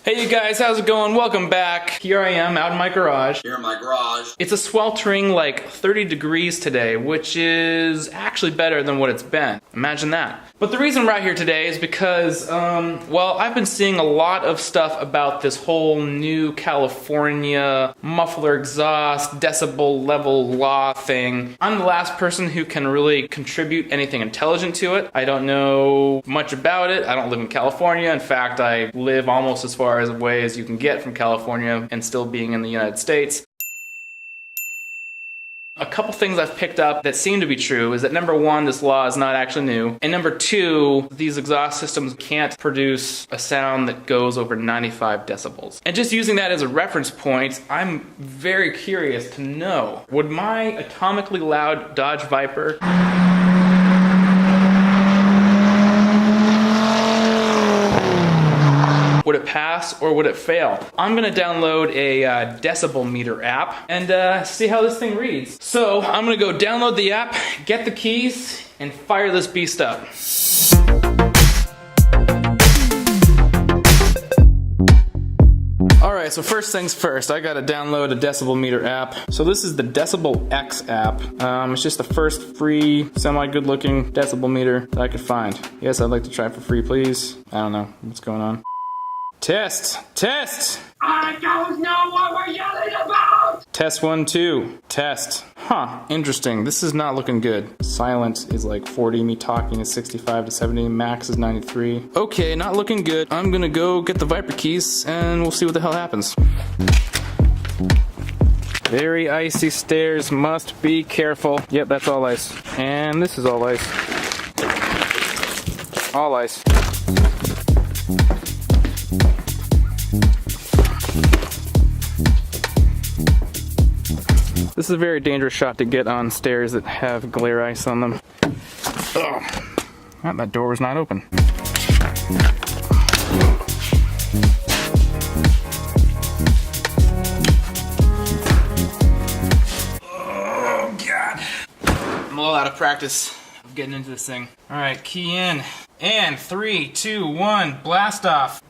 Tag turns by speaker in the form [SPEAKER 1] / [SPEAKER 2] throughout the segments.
[SPEAKER 1] Hey you guys, how's it going? Welcome back. Here I am out in my garage.
[SPEAKER 2] Here in my garage.
[SPEAKER 1] It's a sweltering like 30 degrees today, which is actually better than what it's been. Imagine that. But the reason we're out here today is because, well, I've been seeing a lot of stuff about this whole new California muffler exhaust decibel level law thing. I'm the last person who can really contribute anything intelligent to it. I don't know much about it. I don't live in California. In fact, I live almost as far away as you can get from California and still being in the United States. A couple things I've picked up that seem to be true is that number one, this law is not actually new, and number two, these exhaust systems can't produce a sound that goes over 95 decibels. And just using that as a reference point, I'm very curious to know, would my atomically loud Dodge Viper would it pass or would it fail? I'm gonna download a decibel meter app and see how this thing reads. So I'm gonna go download the app, get the keys, and fire this beast up. Alright, so first things first, I gotta download a decibel meter app. So this is the Decibel X app. It's just the first free, semi-good looking decibel meter that I could find. Yes, I'd like to try it for free, please. I don't know what's going on. Test! Test!
[SPEAKER 2] I don't know what we're yelling about!
[SPEAKER 1] Test 1, 2. Test. Huh, interesting. This is not looking good. Silent is like 40, me talking is 65 to 70, max is 93. Okay, not looking good. I'm gonna go get the Viper keys and we'll see what the hell happens. Very icy stairs, must be careful. Yep, that's all ice. And this is all ice. All ice. This is a very dangerous shot to get on stairs that have glare ice on them. Oh, that door was not open. Oh, God. I'm a little out of practice of getting into this thing. All right, key in. And 3, 2, 1, blast off.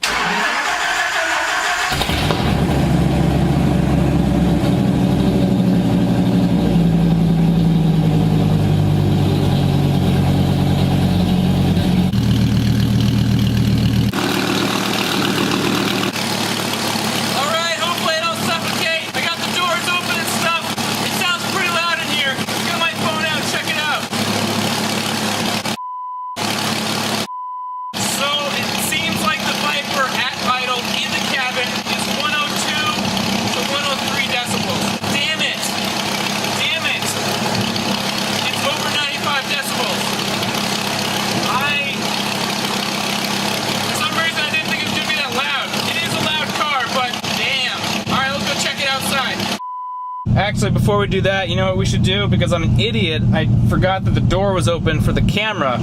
[SPEAKER 1] Actually, before we do that, you know what we should do? Because I'm an idiot, I forgot that the door was open for the camera.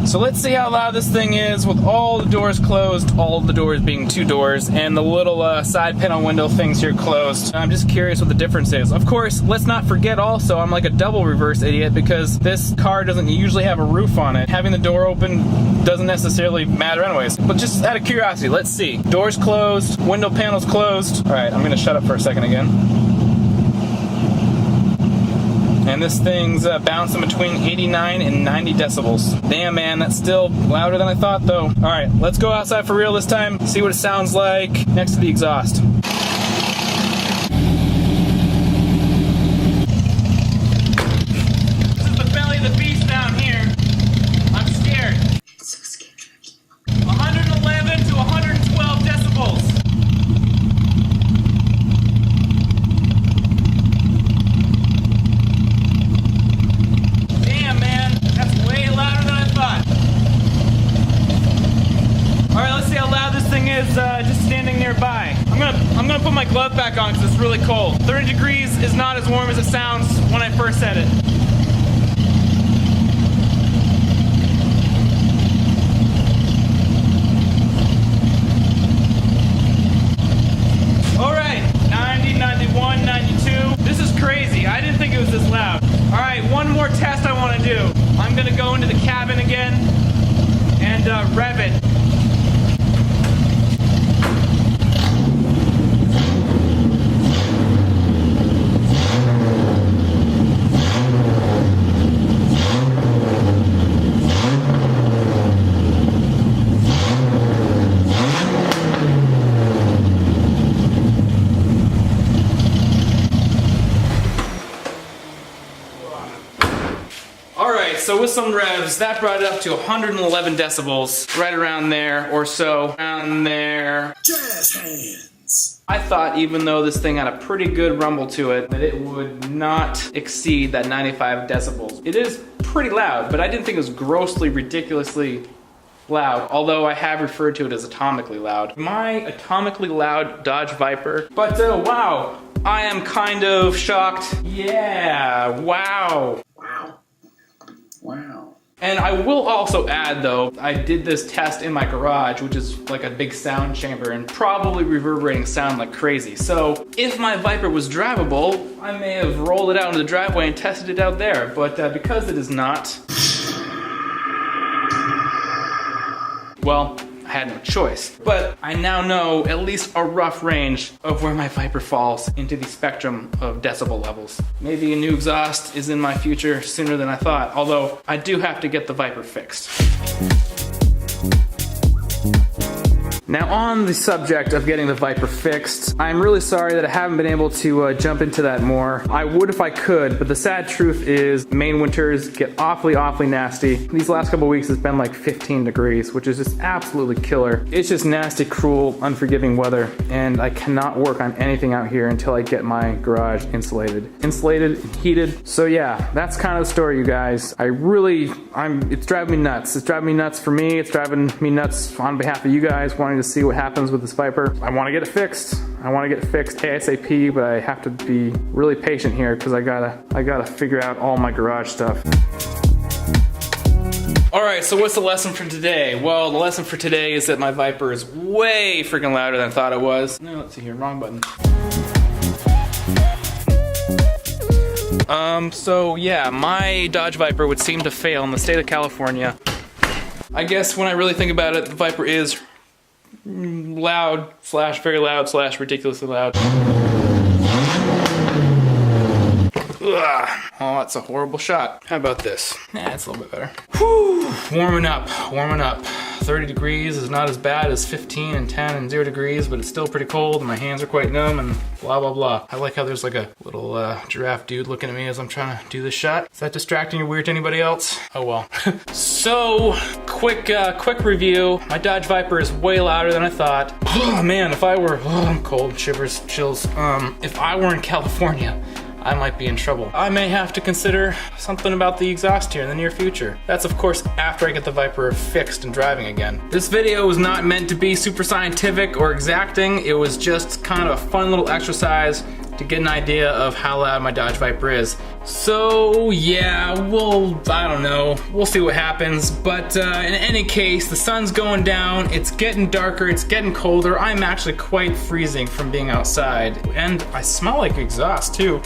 [SPEAKER 1] So let's see how loud this thing is with all the doors closed, all the doors being two doors, and the little side panel window things here closed. I'm just curious what the difference is. Of course, let's not forget also, I'm like a double reverse idiot because this car doesn't usually have a roof on it. Having the door open doesn't necessarily matter anyways. But just out of curiosity, let's see. Doors closed, window panels closed. All right, I'm gonna shut up for a second again. And this thing's bouncing between 89 and 90 decibels. Damn, man, that's still louder than I thought, though. All right, let's go outside for real this time, see what it sounds like next to the exhaust. This is the belly of the beast down here. I'm scared.
[SPEAKER 2] So scared.
[SPEAKER 1] 111 to 112 decibels. Just standing nearby. I'm gonna put my glove back on because it's really cold. 30 degrees is not as warm as it sounds when I first said it. All right, 90, 91, 92. This is crazy. I didn't think it was this loud. All right, one more test I want to do. I'm gonna go into the cabin again and rev it. so with some revs, that brought it up to 111 decibels, right around there or so, around there.
[SPEAKER 3] Jazz hands.
[SPEAKER 1] I thought even though this thing had a pretty good rumble to it, that it would not exceed that 95 decibels. It is pretty loud, but I didn't think it was grossly, ridiculously loud, although I have referred to it as atomically loud. My atomically loud Dodge Viper. But wow, I am kind of shocked. Yeah, wow.
[SPEAKER 3] Wow. Wow.
[SPEAKER 1] And I will also add though, I did this test in my garage, which is like a big sound chamber and probably reverberating sound like crazy. So if my Viper was drivable, I may have rolled it out into the driveway and tested it out there. But because it is not, well, I had no choice. But I now know at least a rough range of where my Viper falls into the spectrum of decibel levels. Maybe a new exhaust is in my future sooner than I thought, although I do have to get the Viper fixed. Now on the subject of getting the Viper fixed, I'm really sorry that I haven't been able to jump into that more. I would if I could, but the sad truth is Maine winters get awfully nasty. These last couple weeks it's been like 15 degrees, which is just absolutely killer. It's just nasty, cruel, unforgiving weather, and I cannot work on anything out here until I get my garage insulated. Insulated and heated. So yeah, that's kind of the story, you guys. It's driving me nuts. It's driving me nuts for me. It's driving me nuts on behalf of you guys wanting to see what happens with this Viper. I want to get it fixed. I want to get it fixed ASAP, but I have to be really patient here because I gotta figure out all my garage stuff. Alright, so what's the lesson for today? Well, the lesson for today is that my Viper is way freaking louder than I thought it was. No, let's see here, wrong button. So yeah, my Dodge Viper would seem to fail in the state of California. I guess when I really think about it, the Viper is loud slash very loud slash ridiculously loud. Ugh. Oh, that's a horrible shot. How about this? Yeah, it's a little bit better. Whew. Warming up, warming up. 30 degrees is not as bad as 15 and 10 and 0 degrees, but it's still pretty cold and my hands are quite numb and blah, blah, blah. I like how there's like a little giraffe dude looking at me as I'm trying to do this shot. Is that distracting or weird to anybody else? Oh well. So, quick review. My Dodge Viper is way louder than I thought. Oh man, if I were, I'm cold, shivers, chills. If I were in California, I might be in trouble. I may have to consider something about the exhaust here in the near future. That's of course after I get the Viper fixed and driving again. This video was not meant to be super scientific or exacting. It was just kind of a fun little exercise to get an idea of how loud my Dodge Viper is. So yeah, I don't know, we'll see what happens. But in any case, the sun's going down, it's getting darker, it's getting colder. I'm actually quite freezing from being outside. And I smell like exhaust too,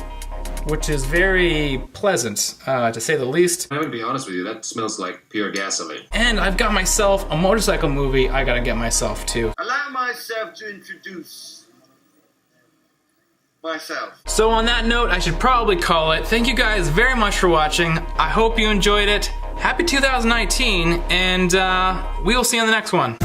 [SPEAKER 1] which is very pleasant, to say the least.
[SPEAKER 3] I'm gonna be honest with you, that smells like pure gasoline.
[SPEAKER 1] And I've got myself a motorcycle movie I gotta get myself to.
[SPEAKER 4] Allow myself to introduce myself.
[SPEAKER 1] So on that note, I should probably call it. Thank you guys very much for watching. I hope you enjoyed it. Happy 2019, and we will see you on the next one.